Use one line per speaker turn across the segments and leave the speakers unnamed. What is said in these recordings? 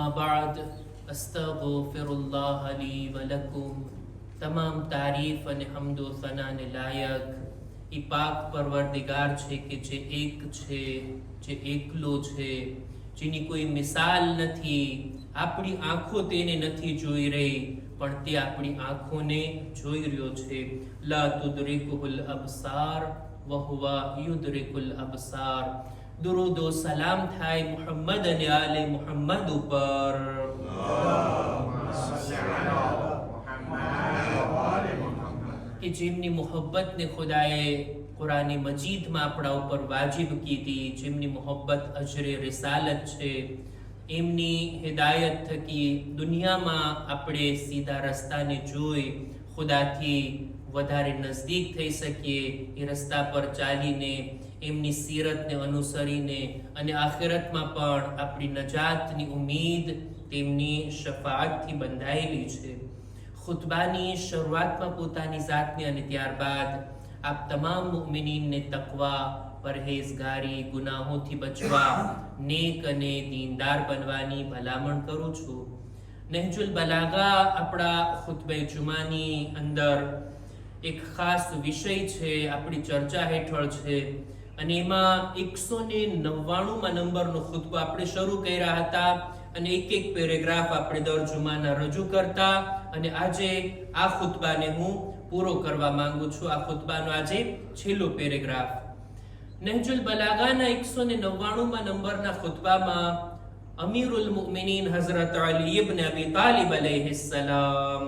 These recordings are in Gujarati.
अम्मा बाद अस्तगफिरुल्लाह ली व लकुम। તમામ તારીફ અને હમદો સનાને લાયક ઈ પાક પરવરદિગાર છે કે જે એક છે, જે એકલો છે, જેની કોઈ મિસાલ નથી. આપણી આંખો તેને નથી જોઈ રહી, પણ તે આપણી આંખોને જોઈ રહ્યો છે. લા tudrikuhul absar wa huwa yudrikul absar. દુરૂદ ઓ સલામ થાય મુહમ્મદ અને આલે મુહમ્મદ ઉપર. કે જેમની મોહબ્બતને ખુદાએ કુરાન મજીદમાં આપણા ઉપર વાજિબ કીધી, જેમની મોહબ્બત અજરે રિસાલત છે, એમની હિદાયત થકી દુનિયામાં આપણે સીધા રસ્તાને જોઈ ખુદાથી વધારે નજદીક થઈ શકીએ. એ રસ્તા પર ચાલીને, એમની સીરતને અનુસરીને, અને આખિરતમાં પણ આપણી નજાતની ઉમ્મીદ તેમની શફાઅતથી બંધાયેલી છે. ખુતબાની શરૂઆતમાં પોતાની જાતને અને ત્યારબાદ આપ તમામ મુમિનીનને તકવા, પરહેઝગારી, ગુનાહોથી બચવા, નેક અને દીનદાર બનવાની ભલામણ કરું છું. નહજુલ બલાગા આપણા ખુતબે જુમાની અંદર એક ખાસ વિષય છે, આપણી ચર્ચા હેઠળ છે, અને એમાં 199માં નંબરનો ખુતબો આપણે શરૂ કર્યા હતા, અને એક એક પેરેગ્રાફ આપણે દર જુમાના રજૂ કરતા, અને આજે આ ખુતબાને હું પૂરો કરવા માંગુ છું. આ ખુતબાનો આજે છેલ્લો પેરેગ્રાફ. નહજુલ બલાગાના 199માં નંબરના ખુતબામાં અમીરુલ મુમિનીન હઝરત અલી ઇબ્ન અબી તાલિબ અલૈહિસ્સલામ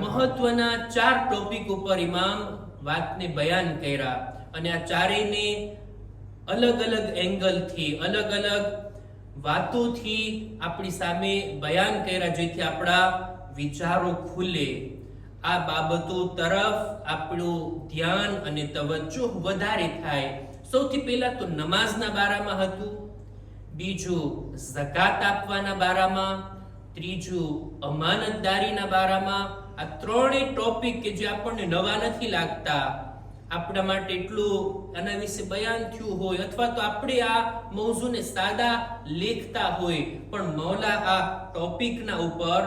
મહત્વના 4 ટોપિક ઉપર ઇમામ વાતને બયાન કર્યા, અને આ ચારેયને અલગ અલગ એંગલથી, અલગ અલગ વાતોથી આપણી સામે બયાન કર્યા, જેથી આપણા વિચારો ખુલે, આ બાબતો તરફ આપણું ધ્યાન અને તવજ્જો વધારે થાય. સૌથી પહેલા તો નમાઝના બારામાં હતું, બીજું ઝકાત આપવાના બારામાં, ત્રીજું અમાનતદારીના બારામાં. આ ત્રણેય ટોપિક કે જે આપણને નવા નથી લાગતા, આપણા માટે એટલું આના વિશે બયાન થયું હોય, અથવા તો આપણે આ મૌઝૂને સાદા લેખતા હોય, પણ મૌલા આ ટોપિકના ઉપર,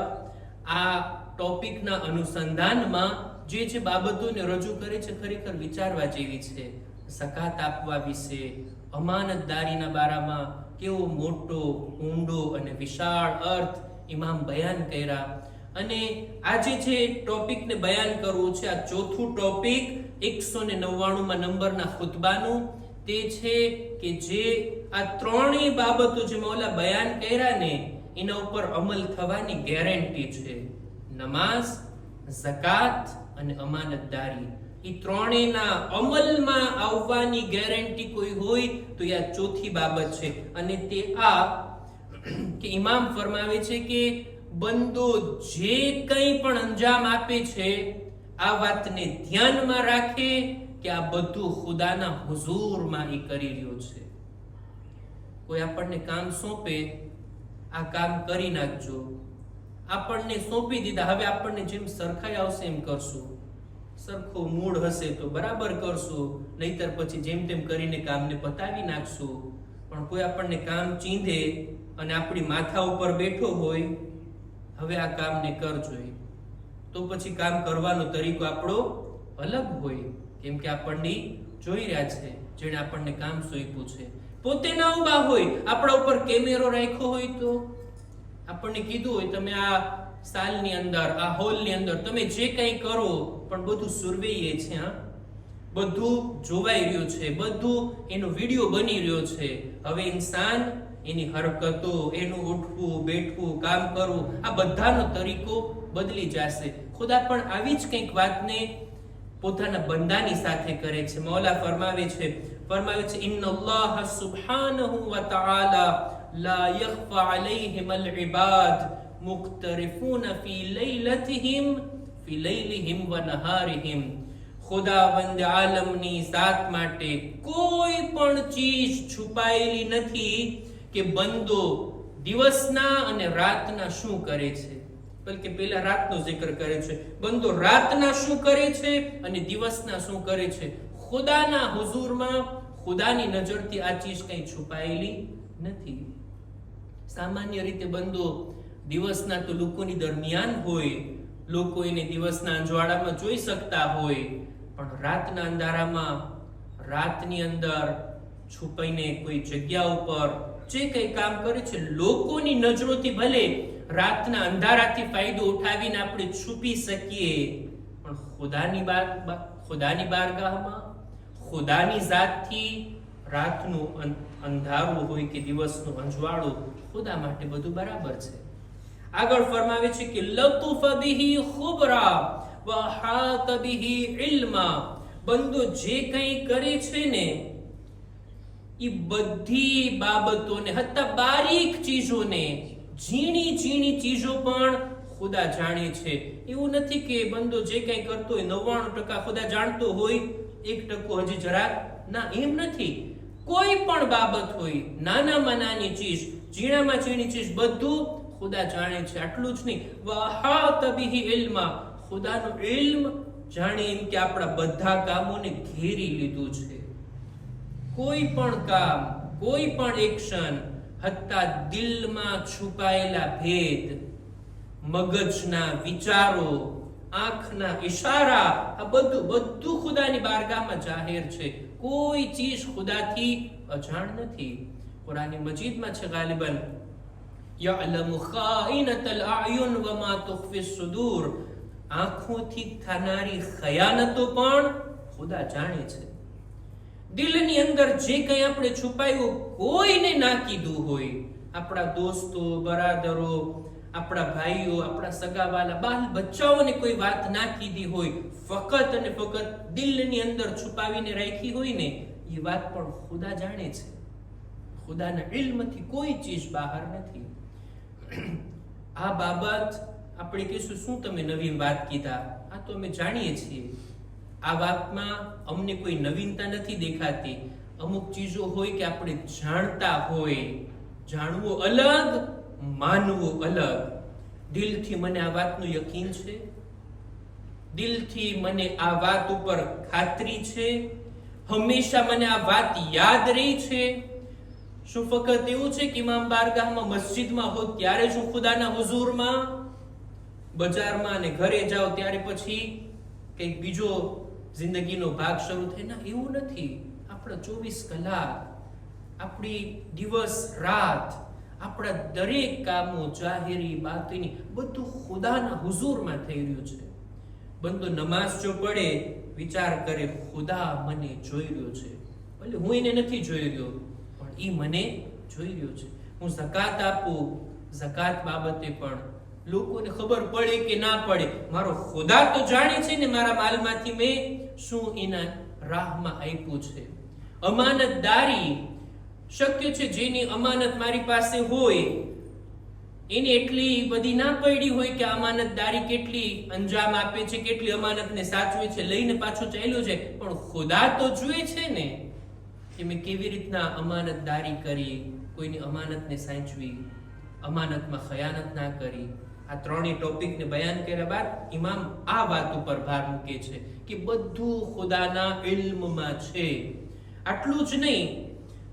આ ટોપિકના અનુસંધાનમાં જે જે બાબતોને રજૂ કરે છે, ખરેખર વિચારવા જેવી છે. ઝકાત આપવા વિશે, અમાનતદારીના બારામાં કેવો મોટો, ઊંડો અને વિશાળ અર્થ ઇમામ બયાન કર્યા. અને આજે જે ટોપિકને બયાન કરવું છે, આ ચોથું ટોપિક 199માં નંબરના ખુતબાનું, તે છે કે જે આ ત્રણેય બાબતો જે મૌલા બયાન કર્યા ને, એના ઉપર અમલ થવાની ગેરંટી છે. નમાઝ, ઝકાત અને અમાનતદારી, એ ત્રણેયના અમલમાં આવવાની ગેરંટી કોઈ હોય તો આ ચોથી બાબત છે. અને તે આ કે ઇમામ ફરમાવે છે કે બંદો જે કંઈ પણ અંજામ આપે છે, આ વાતને ધ્યાનમાં રાખે કે આ બધું ખુદાના હુઝુરમાં એ કરી રહ્યો છે. કોઈ આપણને કામ સોંપે, આ કામ કરી નાખજો, આપણને સોંપી દીધા, હવે આપણને જેમ સરખાઈ આવશે એમ કરશું, સરખો મૂડ હશે તો બરાબર કરશું, નહીતર પછી જેમ તેમ કરીને કામને પતાવી નાખશું. પણ કોઈ આપણને કામ ચીંધે અને આપણી માથા ઉપર બેઠો હોય, હવે આ કામને કરજો, તો પછી કામ કરવાનો તરીકો આપણો અલગ હોય, કેમ કે આપણને જોઈ રહ્યા છે, જેણે આપણને કામ સોંપ્યું છે. પોતે ના ઊભા હોય, આપણા ઉપર કેમેરો રાખ્યો હોય, તો આપણને કીધું હોય તમે આ સાલની અંદર, આ હોલની અંદર તમે જે કંઈ કરો, પણ બધું સુરવૈયે છે, હા, બધું જોવાઈ રહ્યું છે, બધું એનો વિડીયો બની રહ્યો છે. હવે ઇન્સાન, એની હરકતો, એનું ઉઠવું, બેઠવું, કામ કરવું, આ બધાનો તરીકો બદલી જશે. ખુદા પણ આવી જ કંઈક વાતને પોતાના બંદાની સાથે કરે છે. મૌલા ફરમાવે છે ઇન્નલ્લાહ સુબ્હાનહુ વ તઆલા લા યખ્ફા અલૈહિમ અલ-ઇબાદ મુક્તરિફૂન ફી લૈલિહિમ વ નહારિહિમ. ખુદાવંદ આલમની ઝાત માટે કોઈ પણ ચીજ છુપાયેલી નથી કે બંદો દિવસના અને રાતના શું કરે છે. બલકે પહેલા રાતનો જિક્ર કરે છે, બંદો રાતના શું કરે છે અને દિવસના શું કરે છે. ખુદાના હુઝુરમાં ખુદાની નજરથી આ ચીજ કંઈ છુપાયેલી નથી. સામાન્ય રીતે બંધો દિવસના તો લોકોની દરમિયાન હોય, લોકો એને દિવસના અંજવાળામાં જોઈ શકતા હોય, પણ રાતના અંધારામાં, રાતની અંદર છુપાઈને કોઈ જગ્યા ઉપર જે કંઈ કામ કરે છે, લોકોની નજરોથી ભલે રાતના અંધારાથી ફાયદો ઉઠાવીને આપણે છુપી શકીએ, પણ ખુદાની બારગાહમાં, ખુદાની ઝાતથી રાતનું અંધારું હોય કે દિવસનું અંજવાળું, ખુદા માટે બધું બરાબર છે. આગળ ફરમાવે છે કે લતુફ બિહી ખુબરા વ હાત બિહી ઇલ્મા. બંદો જે કંઈ કરે છે ને એ બધી બાબતોને, હત્તા બારીક ચીજોને, ઝીણી ઝીણી ચીજો પણ ખુદા જાણે છે. એવું નથી કે બંદો જે કંઈ કરતો હોય 99% ખુદા જાણતો હોય, 1% હજી જરાક ના, એમ નથી. કોઈ પણ બાબત હોય, નાનામાં નાની ચીજ, ઝીણામાં ઝીણી ચીજ, બધું ખુદા જાણે છે. આટલું જ નહીં, વહાત બિહી ઇલ્મા, ખુદાનો ઇલ્મ જાણે એમ કે આપણા બધા કામોને ઘેરી લીધું છે. કોઈ પણ કામ, કોઈ પણ એક્શન, હત્તા દિલમાં છુપાયેલા ભેદ, મગજના વિચારો, આંખના ઈશારા, આ બધું ખુદાની બારગાહમાં જાહેર છે. કોઈ ચીજ ખુદાથી અજાણ નથી. કુરાન મજીદમાં છે ગાલિબન યઅલમુ ખાઇનતલ અયુન વમા તુખ્ફી સુદૂર. આંખોથી થનારી ખયાનતો પણ ખુદા જાણે છે. દિલની અંદર જે કંઈ આપણે છુપાયું, કોઈને ના કીધું હોય, આપણા દોસ્તો, બરાદરો, આપણા ભાઈઓ, આપણા સગાવાલા, બાલ બચ્ચાઓને કોઈ વાત ના કીધી હોય, ફકત અને ફકત દિલની અંદર છુપાવીને રાખી હોય ને, એ વાત પણ ખુદા જાણે છે. ખુદાના ઇલ્મથી કોઈ ચીજ બહાર નથી. આ બાબત આપણે કહીશું, શું તમે નવી વાત કીધા? આ તો અમે જાણીએ છીએ. આ વાતમાં અમને કોઈ નવીનતા નથી દેખાતી. અમુક ચીજો હોય કે આપણે જાણતા હોય, જાણવું અલગ, માનવું અલગ. દિલથી મને આ વાતનું યકીન છે, દિલથી મને આ વાત ઉપર ખાતરી છે, હંમેશા મને આ વાત યાદ રહી છે. શું ફક્ત એવું છે કે ઇમામ બારગાહમાં, મસ્જિદમાં હો ત્યારે જ હું ખુદાના હુઝુરમાં, બજારમાં અને ઘરે જાઓ ત્યારે પછી કંઈક બીજો જિંદગીનો ભાગ શરૂ થાય? ના, એવું નથી. આપણા 24 કલાક, આપણી દિવસ રાત, આપણા દરેક કામો, જાહેરી, બાતિની, બધું ખુદાના હુઝુરમાં થઈ રહ્યું છે. બંદો નમાઝ જો પડે, વિચાર કરે, ખુદા મને જોઈ રહ્યો છે. ભલે હું એને નથી જોઈ રહ્યો, પણ ઈ મને જોઈ રહ્યો છે. હું ઝકાત આપું, ઝકાત બાબતે પણ લોકોને ખબર પડે કે ના પડે, મારો ખુદા તો જાણે છે ને મારા માલમાંથી મેં શું એના રાહમાં આપ્યું છે. અમાનતદારી, શક્ય છે જેની અમાનત મારી પાસે હોય એને એટલી બધી ના પડી હોય કે અમાનતદારી કેટલી અંજામ આપે છે, કેટલી અમાનતને સાચવે છે, લઈને પાછો ચાલ્યો છે. પણ ખુદા તો જુએ છે ને કે મેં કેવી રીતના અમાનતદારી કરી, કોઈની અમાનતને સાચવી, અમાનતમાં ખયાનત ના કરી. આ ત્રણેય ટોપિકને બયાન કર્યા બાદ ઇમામ આ વાત ઉપર ભાર મૂકે છે કે બધું ખુદાના ઇલ્મમાં છે. આટલું જ નહીં,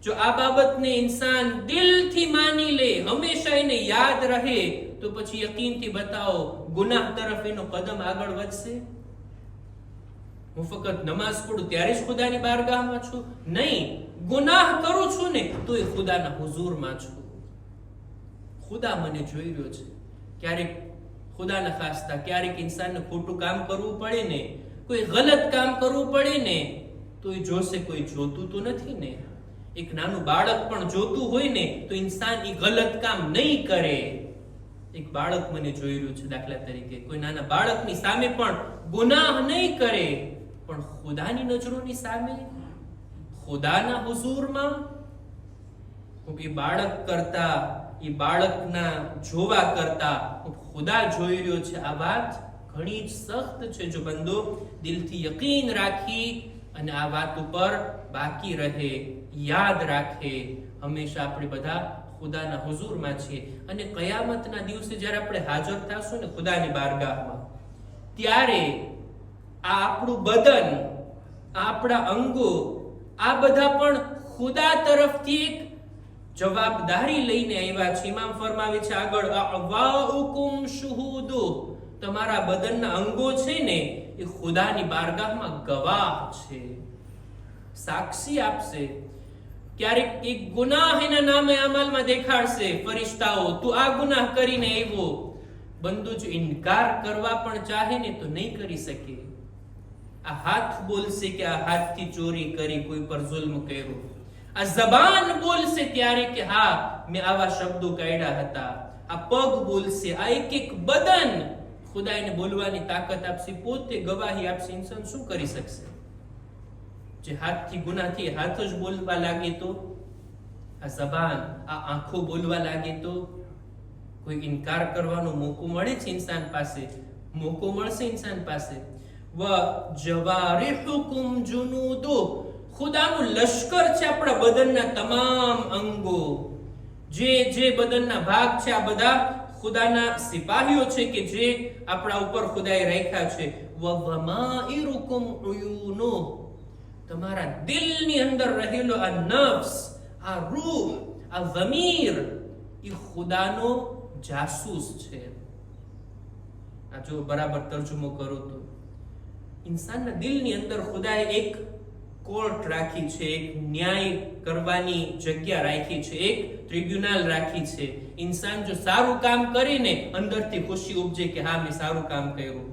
જો આ બાબતને ઇન્સાન દિલથી માની લે, હંમેશા એને યાદ રહે, તો પછી યકીનથી બતાવો ગુનાહ તરફ એનો કદમ આગળ વધશે? હું ફક્ત નમાઝ પઢું ત્યારે જ ખુદાની બારગાહમાં છું? નહીં, ગુનાહ કરું છું ને તો એ ખુદાના હુઝુરમાં છું. ખુદા મને જોઈ રહ્યો છે. ક્યારેક ખુદાના ખાસ્તા, ક્યારેક ઇન્સાનને ખોટું કામ કરવું પડે ને, કોઈ ગલત કામ કરવું પડે ને, તો એ જોશે, કોઈ જોતું તો નથી ને. એક નાનું બાળક પણ જોતું હોય ને તો ઇન્સાન એ ગલત કામ નહીં કરે. એક બાળક મને જોઈ રહ્યું છે દાખલા તરીકે, કોઈ નાના બાળકની સામે પણ ગુનાહ નહીં કરે, પણ ખુદાની નજરોની સામે, ખુદાના હુઝુરમાં એ બાળક કરતા, એ બાળકના જોવા કરતા ખુદા જોઈ રહ્યો છે. આ વાત ઘણી જ સખ્ત છે. જો બંદો દિલથી યકીન રાખી અને આ વાત ઉપર બાકી રહે, યાદ રાખે, હંમેશા આપણે બધા ખુદાના હુઝુરમાં છીએ. અને કયામતના દિવસે જ્યારે આપણે હાજર થશું ને ખુદાની બારગાહમાં, ત્યારે આ આપણું બદન, આ આપણા અંગો, આ બધા પણ ખુદા તરફથી એક જવાબદારી લઈને આવ્યા છે. ઇમામ ફરમાવે છે આગળ, અવાઉકુમ શુહુદુ, તમારા બદનના અંગો છે ને એ ખુદાની બારગાહમાં ગવાહ છે, સાક્ષી આપશે. ક્યારેક એક ગુનાહ એના નામે અમલમાં દેખાડશે ફરિશ્તાઓ, તું આ ગુનાહ કરીને આવ્યો. બંદો જો ઇનકાર કરવા પણ ચાહે ને તો નહીં કરી શકે. આ હાથ બોલશે કે આ હાથથી ચોરી કરી, કોઈ પર જુલ્મ કર્યો. આ જબાન બોલશે ત્યારે કે હા મેં આવા શબ્દો કાઢ્યા હતા. આ પગ બોલશે, આ એક એક બદન ખુદાને બોલવાની તાકાત આપશે, પોતે ગવાહી આપશે. ઇન્સાન શું કરી શકશે? જે હાથથી ગુનાથી હાથ જ બોલવા લાગે તો, આ જબાન, આ આંખો બોલવા લાગે તો કોઈ ઇનકાર કરવાનો મોકો મળે છે ઇન્સાન પાસે? મોકો મળશે ઇન્સાન પાસે. વ જવારિહુકુમ જુનૂદુ, ખુદાનું લશ્કર છે આપણા બદનના તમામ અંગો, જે બદનના ભાગ છે આ બધા ખુદાના સિપાહીઓ છે કે જે આપણા ઉપર ખુદાએ રાખ્યા છે. વ વમાઇરુકુમ ઉયુનુ, તમારા દિલની અંદર રહેલો આ નફ્સ, આ રૂહ, આ ઝમીર એ ખુદાનો જાસૂસ છે. આ જો બરાબર તર્જુમો કરો તો ઇન્સાનના દિલની અંદર ખુદાએ એક કોર્ટ રાખી છે, એક ન્યાય કરવાની જગ્યા રાખી છે, એક ટ્રિબ્યુનલ રાખી છે. ઇન્સાન જો સારું કામ કરીને અંદરથી ખુશી ઉપજે કે હા મેં સારું કામ કર્યું,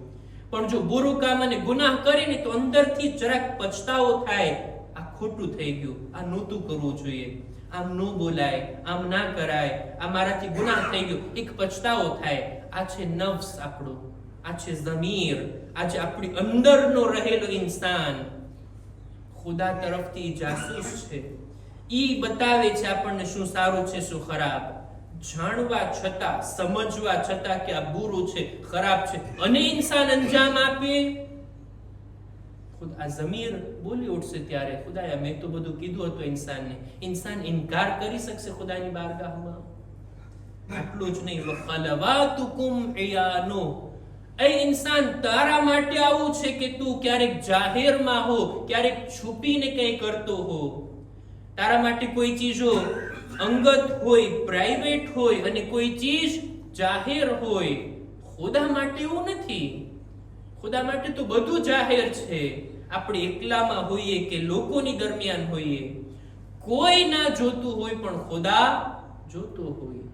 પણ જો બુરું કામ અને ગુનાહ કરીને તો અંદરથી જરાક પછતાવો થાય, આ ખોટું થઈ ગયું, આ નહોતું કરવું જોઈએ, આમ ન બોલાય, આમ ના કરાય, આ મારાથી ગુનાહ થઈ ગયો, એક પછતાવો થાય. આ છે નફ્સ આપણો, આ છે ઝમીર, આ છે આપણી અંદરનો રહેલો ઇન્સાન. ખુદા તરફથી જાસૂસ છે, ઈ બતાવે છે આપણને શું સારું છે શું ખરાબ. જાણવા છતાં, સમજવા છતાં કે આ બુરું છે, ખરાબ છે, અને ઇન્સાન અંજામ આપે, ખુદ આ ઝમીર બોલી ઉઠશે ત્યારે ખુદાએ મેં તો બધું કીધું હતું ઇન્સાનને. ઇન્સાન ઇનકાર કરી શકશે ખુદાની બારગાહમાં? આટલું જ નહીં, વખલવાતુકુમ ઇયાનો, એ ઇન્સાન તારા માટે આવું છે કે તું ક્યારેક જાહેરમાં હો, ક્યારેક છુપીને કંઈ કરતો હો. તારા માટે કોઈ ચીજો અંગત હોય, પ્રાઇવેટ હોય, અને કોઈ ચીજ જાહેર હોય. ખુદા માટે એવું નથી. ખુદા માટે તો બધું જાહેર છે. આપણે એકલામાં હોઈએ કે લોકોની દરમિયાન હોઈએ, કોઈ ના જોતું હોય પણ ખુદા જોતો હોય.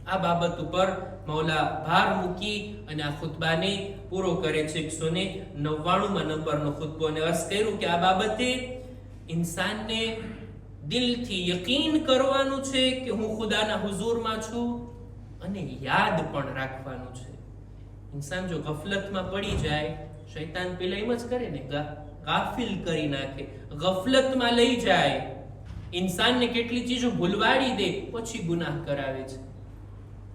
આ બાબત ઉપર મૌલા ભાર મૂકી અને આ ખુતબાને પૂરો કરે છે. 199 નંબરનો ખુતબો, અને અર્થ કર્યું કે આ બાબતે ઇન્સાનને દિલથી યકીન કરવાનું છે કે હું ખુદાના હુઝુરમાં છું, અને યાદ પણ રાખવાનું છે. ઇન્સાન જો ગફલતમાં પડી જાય, શૈતાન પેલા એમ જ કરે ને, ગાફિલ કરી નાખે, ગફલતમાં લઈ જાય, ઇન્સાનને કેટલી ચીજો ભૂલવાડી દે, પછી ગુનાહ કરાવે છે,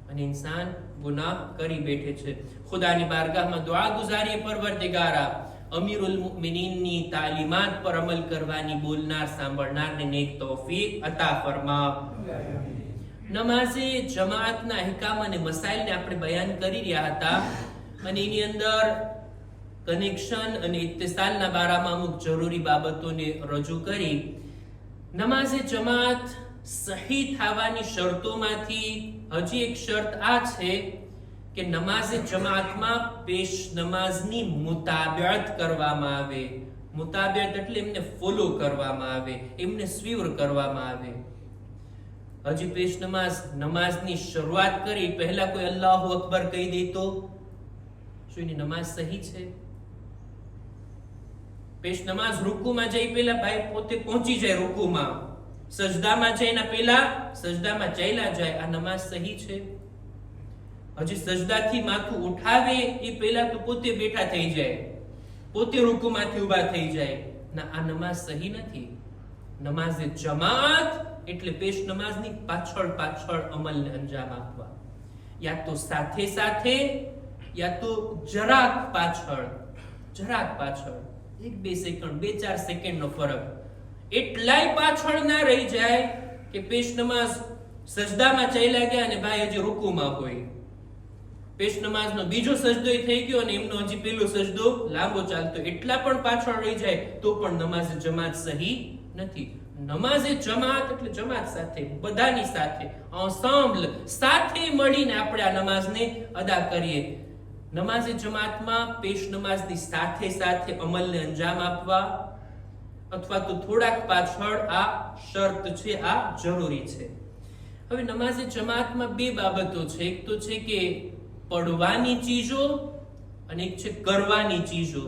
અને ઇન્સાન ગુનાહ કરી બેઠે છે. ખુદાની બારગાહમાં દુઆ ગુજારીએ, પરવરદિગારા અમીરુલ મુમિનીનની તાલીમાત પર અમલ કરવાની બોલનાર સાંભળનારને નેક તૌફીક અતા ફરમા. નમાઝે જમાઅતના અહેકામ અને મસાઇલને આપણે બયાન કરી રહ્યા હતા, અને એની અંદર કનેક્શન અને ઇત્તિસાલના બારામાં અમુક જરૂરી બાબતોને રજૂ કરી. નમાઝે જમાઅત સહી થવાની શરતોમાંથી હજી એક શરત આ છે કે નમાઝે જમાઅતમાં પેશ નમાઝની મુતાબિયત કરવામાં આવે. મુતાબિયત એટલે એમને ફોલો કરવામાં આવે, એમને સ્વીવર કરવામાં આવે. હજી પેશ નમાઝની શરૂઆત કરી પહેલા કોઈ અલ્લાહુ અકબર કહી દે તો શું એની નમાઝ સહી છે? પેશ નમાઝ રૂકુમાં જઈ પહેલા ભાઈ પોતે પહોંચી જાય રૂકુમાં, સજદામાં જઈને પહેલા સજદામાં ચાલ્યા જાય, આ નમાઝ સહી છે? હજી સજદાથી માથું ઉઠાવે એ પહેલા તો પોતે બેઠા થઈ જાય, પોતે રૂકુમાંથી ઊભા થઈ જાય, ના, આ નમાઝ સહી નથી. નમાઝે જમાઅત એટલે પેશ નમાઝની પાછળ પાછળ અમલને અંજામ આપવા, યા તો સાથે સાથે યા તો જરાક પાછળ, એક બે સેકન્ડ, 2-4 સેકન્ડનો ફરક. એટલાય પાછળ ના રહી જાય કે પેશ નમાઝ સજદામાં ચાલ્યા ગયા અને ભાઈ હજી રૂકુમાં હોય, પેશ નમાઝનો બીજો સજદો થઈ ગયો અને એમનો હજી પેલો સજદો લાંબો ચાલતો, એટલા પણ પાછળ રહી જાય તો પણ નમાઝ જમાત સહી નથી. નમાઝે જમાત એટલે જમાત સાથે, બધાની સાથે, ensemble, સાથે મળીને આપણે આ નમાઝને અદા કરીએ. નમાઝે જમાતમાં પેશ નમાઝની સાથે સાથે અમલને અંજામ આપવા અથવા તો થોડાક પાછળ આ શરત છે, આ જરૂરી છે. હવે નમાઝે જમાતમાં બે બાબતો છે. એક તો છે કે પડવાની ચીજો અને એક છે કરવાની ચીજો.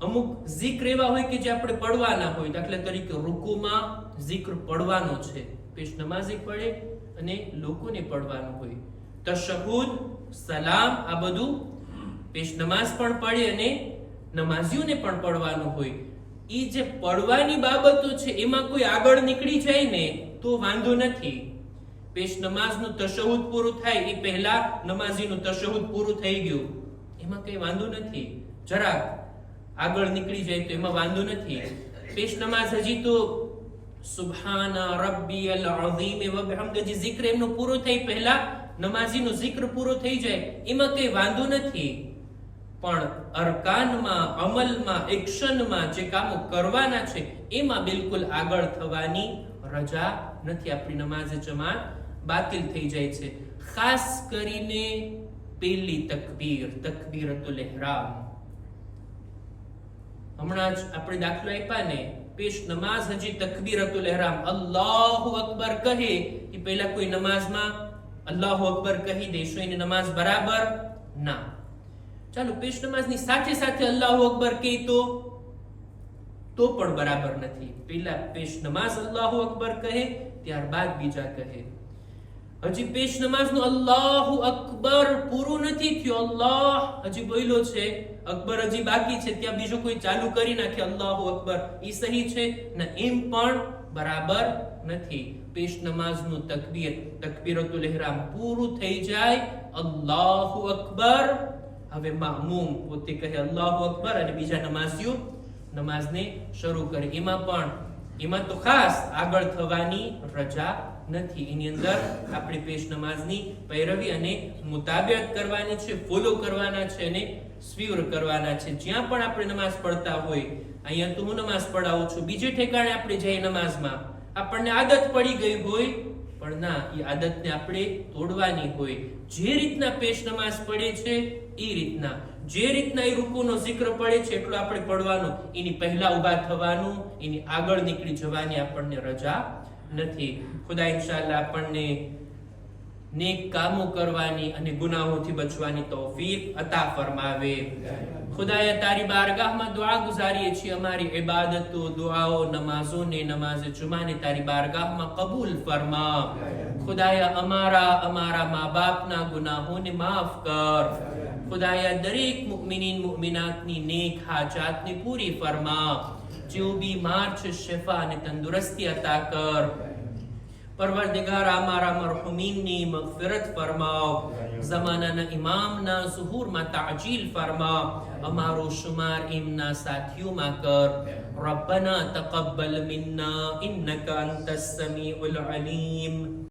અમુક zikr એવા હોય કે જે આપણે પડવાના હોય. દાખલા તરીકે રૂકુમાં zikr પડવાનો છે, પેશ નમાઝી પડે અને લોકોને પડવાનું હોય. તશહુદ, સલામ, આ બધું પેશ નમાઝ પણ પડે અને નમાઝીઓને પણ પડવાનું હોય. એ જે પડવાની બાબતો છે એમાં કોઈ આગળ નીકળી જાય ને તો વાંધો નથી. પેશ નમાઝનું તશહુદ પૂરું થાય એ પહેલા નમાઝીનું તશહુદ પૂરું થઈ ગયું, એમાં કઈ વાંધો નથી. જરાક આગળ નીકળી જાય તો એમાં વાંધો નથી. પેશ નમાઝ હજી તો સુબહાના રબ્બિયલ અઝીમ વ બિહમ્દિહી zikr એમનું પૂરું થઈ પહેલા નમાઝીનું zikr પૂરું થઈ જાય, એમાં કઈ વાંધો નથી. પણ અરકાનમાં, અમલમાં, એક્શનમાં જે કામો કરવાના છે એમાં બિલકુલ આગળ થવાની રજા નથી. આપણી નમાઝે જમાત બાતિલ થઈ જાય છે. ખાસ કરીને પહેલી તકબીર, તકબીરતુલ ઇહરામ. હમણાં જ આપણે દાખલો આપ્યા ને, પેશ નમાઝ હજી તકબીરતુલ ઇહરામ અલ્લાહુ અકબર કહે એ પહેલા કોઈ નમાઝમાં અલ્લાહુ અકબર કહી દેશો એની નમાઝ બરાબર ના. ચાલો પેશ નમાઝની સાથે સાથે અલ્લાહુ અકબર કહે તો પણ બરાબર નથી. પહેલા પેશ નમાઝ અલ્લાહુ અકબર કહે, ત્યારબાદ બીજા કહે. હજી પેશ નમાઝનું અલ્લાહુ અકબર પૂરું નથી થયું, અલ્લાહ હજી બોલ્યો છે, અકબર હજી બાકી છે, ત્યાં બીજો કોઈ ચાલુ કરી નાખે અલ્લાહુ અકબર, ઈ સહી છે ના? એમ પણ બરાબર નથી. પેશ નમાઝનું તકબીર, તકબીરતુલ ઇહરામ પૂરું થઈ જાય, અલ્લાહુ અકબર, હવે મામૂમ પોતે કહે અલ્લાહુ અકબર અને બીજા નમાઝીઓ નમાઝને શરૂ કરે. એમાં તો ખાસ આગળ થવાની રજા નથી. એની અંદર આપણે પેશ નમાઝની પૈરવી અને મુતાબિયત કરવાની છે, ફોલો કરવાના છે અને સ્વીર કરવાના છે. જ્યાં પણ આપણે નમાઝ પડતા હોય, અહીંયા તો હું નમાઝ પડાવું છું, બીજે ઠેકાણે આપણે જઈએ નમાઝમાં, આપણને આદત પડી ગઈ હોય, પણ ના, એ આદતને આપણે તોડવાની હોય. જે રીતના પેશ નમાઝ પડે છે એ રીતના, જે રીતના એ રૂકુનો zikr પડે છે એટલો આપણે પડવાનો, એની પહેલા ઊભા થવાનું, એની આગળ નીકળી જવાની આપણને રજા નથી. ખુદા ઇન્શાઅલ્લાહ આપણને નેક કામો કરવાની અને ગુનાહોથી બચવાની તૌફીક અતા ફરમાવે. ખુદાએ તારી બારગાહમાં દુઆ ગુજારીએ છીએ, અમારી ઇબાદતો, દુઆઓ, નમાઝો ને નમાઝે જુમાને તારી બારગાહમાં કબૂલ ફરમા. ખુદાએ અમારા મા બાપના ગુનાહોને માફ કર. ખુદાએ દરેક મુમિનીન મુમિનાતની નેક હાજાતને પૂરી ફરમા. જેઓ બીમાર છે શિફા અને તંદુરસ્તી અતા કર. પરવરદિગાર અમારા મરહુમીનની મગફિરત ફરમાવ. ઝમાનાના ઇમામના ઝુહૂરમાં તાજીલ ફરમા. અમારો શુમાર એમના સાથીઓમાં કર. રબ્બના તaqabbal મિન્ના ઇન્નકા અંતસ સમીઉલ અલીમ.